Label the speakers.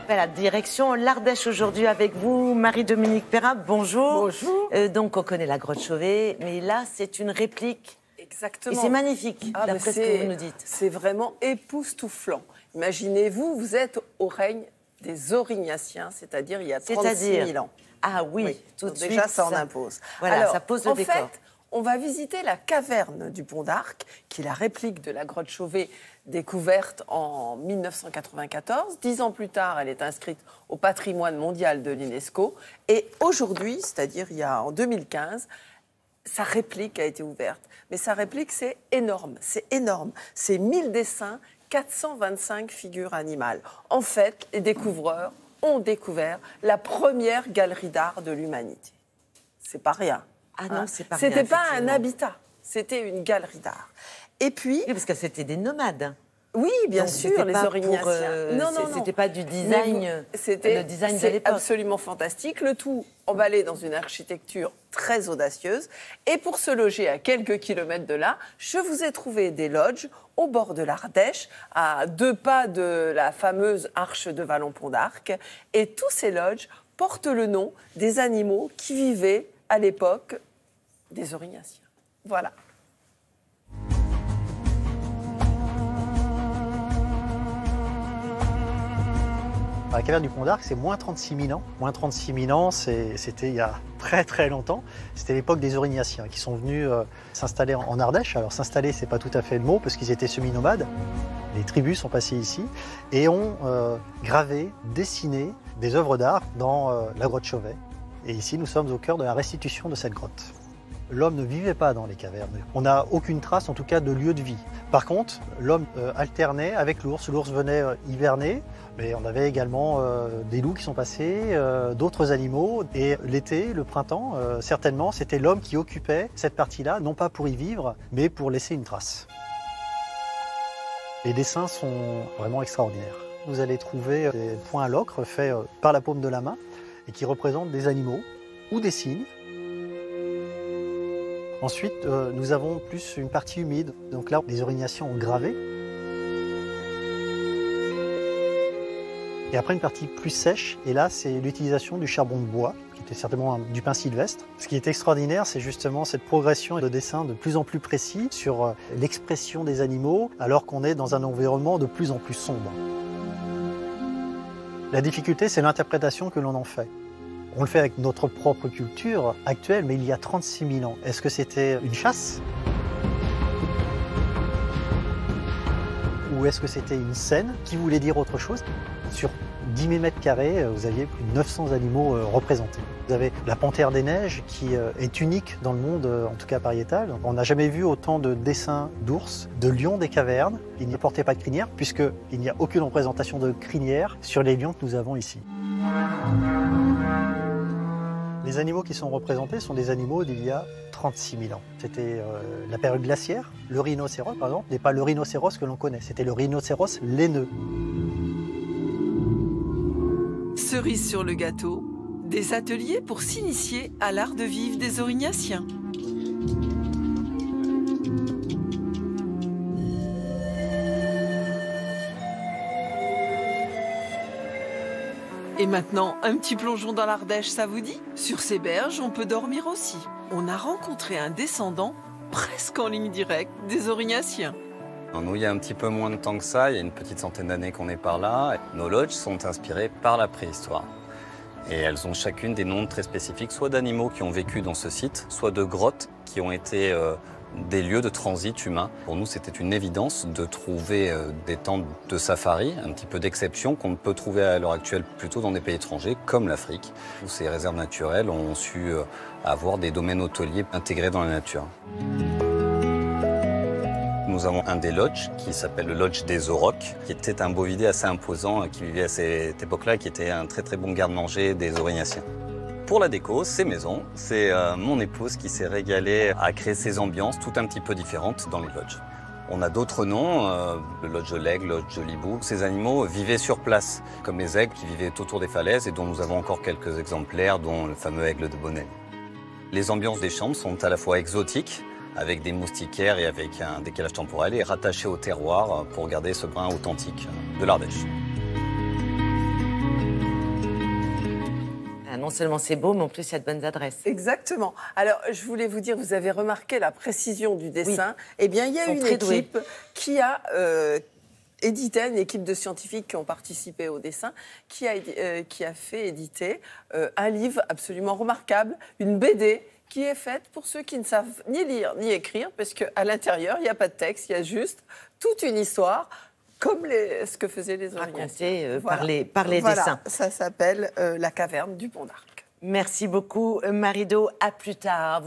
Speaker 1: Voilà, direction l'Ardèche aujourd'hui avec vous, Marie-Dominique Perrin, bonjour.
Speaker 2: Bonjour.
Speaker 1: Donc on connaît la grotte Chauvet, mais là c'est une réplique.
Speaker 2: Exactement.
Speaker 1: Et c'est magnifique, d'après ce que vous nous dites.
Speaker 2: C'est vraiment époustouflant. Imaginez-vous, vous êtes au règne des Aurignaciens, c'est-à-dire il y a 36 000 ans.
Speaker 1: Ah oui, tout de
Speaker 2: déjà,
Speaker 1: suite.
Speaker 2: Ça en impose.
Speaker 1: Voilà,
Speaker 2: alors,
Speaker 1: ça pose le décor.
Speaker 2: En fait, on va visiter la caverne du Pont d'Arc, qui est la réplique de la grotte Chauvet découverte en 1994. 10 ans plus tard, elle est inscrite au patrimoine mondial de l'UNESCO. Et aujourd'hui, c'est-à-dire en 2015, sa réplique a été ouverte. Mais sa réplique, c'est énorme. C'est énorme. C'est 1000 dessins, 425 figures animales. En fait, les découvreurs ont découvert la première galerie d'art de l'humanité. C'est pas rien.
Speaker 1: Ah non, c'est pas rien.
Speaker 2: C'était pas un habitat, c'était une galerie d'art. Et puis...
Speaker 1: Oui, parce que c'était des nomades.
Speaker 2: Oui, bien sûr, les Aurignaciens.
Speaker 1: Non, c'était pas du design. C'était le design de l'époque.
Speaker 2: Absolument fantastique. Le tout emballé dans une architecture très audacieuse. Et pour se loger à quelques kilomètres de là, je vous ai trouvé des lodges au bord de l'Ardèche, à 2 pas de la fameuse arche de Vallon-Pont d'Arc. Et tous ces lodges portent le nom des animaux qui vivaient à l'époque des Aurignaciens. Voilà.
Speaker 3: La caverne du Pont d'Arc, c'est moins 36 000 ans. Moins 36 000 ans, c'était il y a très très longtemps. C'était l'époque des Aurignaciens qui sont venus s'installer en Ardèche. Alors s'installer, c'est pas tout à fait le mot parce qu'ils étaient semi-nomades. Les tribus sont passées ici et ont gravé, dessiné des œuvres d'art dans la grotte Chauvet. Et ici, nous sommes au cœur de la restitution de cette grotte. L'homme ne vivait pas dans les cavernes. On n'a aucune trace, en tout cas, de lieu de vie. Par contre, l'homme alternait avec l'ours. L'ours venait hiverner, mais on avait également des loups qui sont passés, d'autres animaux. Et l'été, le printemps, certainement, c'était l'homme qui occupait cette partie-là, non pas pour y vivre, mais pour laisser une trace. Les dessins sont vraiment extraordinaires. Vous allez trouver des points à l'ocre faits par la paume de la main et qui représentent des animaux ou des signes. Ensuite, nous avons plus une partie humide. Donc là, les Aurignaciens ont gravé. Et après, une partie plus sèche. Et là, c'est l'utilisation du charbon de bois, qui était certainement du pin sylvestre. Ce qui est extraordinaire, c'est justement cette progression de dessin de plus en plus précis sur l'expression des animaux, alors qu'on est dans un environnement de plus en plus sombre. La difficulté, c'est l'interprétation que l'on en fait. On le fait avec notre propre culture actuelle, mais il y a 36 000 ans. Est-ce que c'était une chasse? Ou est-ce que c'était une scène qui voulait dire autre chose? Sur 10 000 mètres carrés, vous aviez plus de 900 animaux représentés. Vous avez la panthère des neiges qui est unique dans le monde, en tout cas pariétal. On n'a jamais vu autant de dessins d'ours, de lions des cavernes. Ils ne portaient pas de crinière, puisqu'il n'y a aucune représentation de crinière sur les lions que nous avons ici. Les animaux qui sont représentés sont des animaux d'il y a 36 000 ans. C'était la période glaciaire. Le rhinocéros, par exemple, n'est pas le rhinocéros que l'on connaît. C'était le rhinocéros laineux.
Speaker 4: Cerise sur le gâteau, des ateliers pour s'initier à l'art de vivre des Aurignaciens. Et maintenant, un petit plongeon dans l'Ardèche, ça vous dit? Sur ces berges, on peut dormir aussi. On a rencontré un descendant, presque en ligne directe, des Aurignaciens.
Speaker 5: Nous, il y a un petit peu moins de temps que ça, il y a une petite centaine d'années qu'on est par là. Nos lodges sont inspirées par la préhistoire. Et elles ont chacune des noms très spécifiques, soit d'animaux qui ont vécu dans ce site, soit de grottes qui ont été des lieux de transit humain. Pour nous, c'était une évidence de trouver des tentes de safari, un petit peu d'exception qu'on ne peut trouver à l'heure actuelle plutôt dans des pays étrangers, comme l'Afrique, où ces réserves naturelles ont su avoir des domaines hôteliers intégrés dans la nature. Nous avons un des lodges qui s'appelle le lodge des Aurochs, qui était un bovidé assez imposant, qui vivait à cette époque-là et qui était un très très bon garde-manger des Aurignaciens. Pour la déco, ces maisons, c'est mon épouse qui s'est régalée à créer ces ambiances tout un petit peu différentes dans les lodges. On a d'autres noms, le lodge de l'aigle, le lodge de l'hibou. Ces animaux vivaient sur place, comme les aigles qui vivaient autour des falaises et dont nous avons encore quelques exemplaires, dont le fameux aigle de Bonneuil. Les ambiances des chambres sont à la fois exotiques, avec des moustiquaires et avec un décalage temporel, et rattachées au terroir pour garder ce brin authentique de l'Ardèche.
Speaker 1: Non seulement c'est beau, mais en plus il y a de bonnes adresses.
Speaker 2: Exactement. Alors, je voulais vous dire, vous avez remarqué la précision du dessin. Oui. Eh bien, il y a une équipe qui a édité, une équipe de scientifiques qui ont participé au dessin, qui a fait éditer un livre absolument remarquable, une BD qui est faite pour ceux qui ne savent ni lire ni écrire, parce qu'à l'intérieur, il n'y a pas de texte, il y a juste toute une histoire, comme ce que faisaient les Aurignacien.
Speaker 1: Raconté par les dessins.
Speaker 2: Ça s'appelle La caverne du Pont d'Arc.
Speaker 1: Merci beaucoup, Marie-Do. À plus tard.